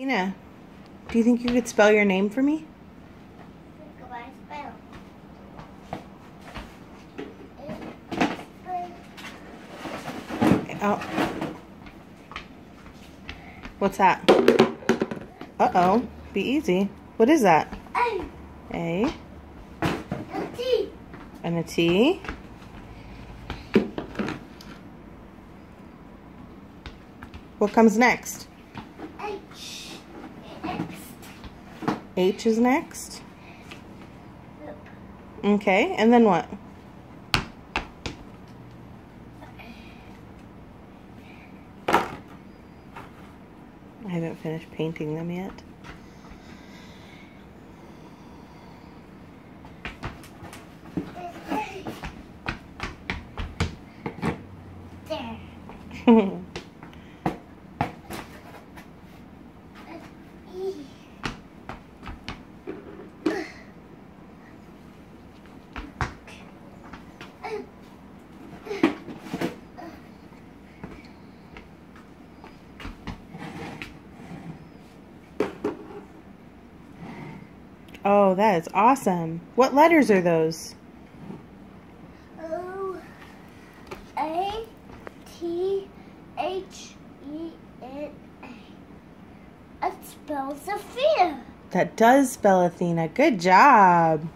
Ina, do you think you could spell your name for me? Goodbye, spell. Oh. What's that? Uh-oh. Be easy. What is that? A. A. A T. And a T. What comes next? H. Next. H is next. Okay, and then what? I haven't finished painting them yet. There. E. Oh, that is awesome. What letters are those? O. A. T. H. E. N. A. It spells Athena. That does spell Athena. Good job.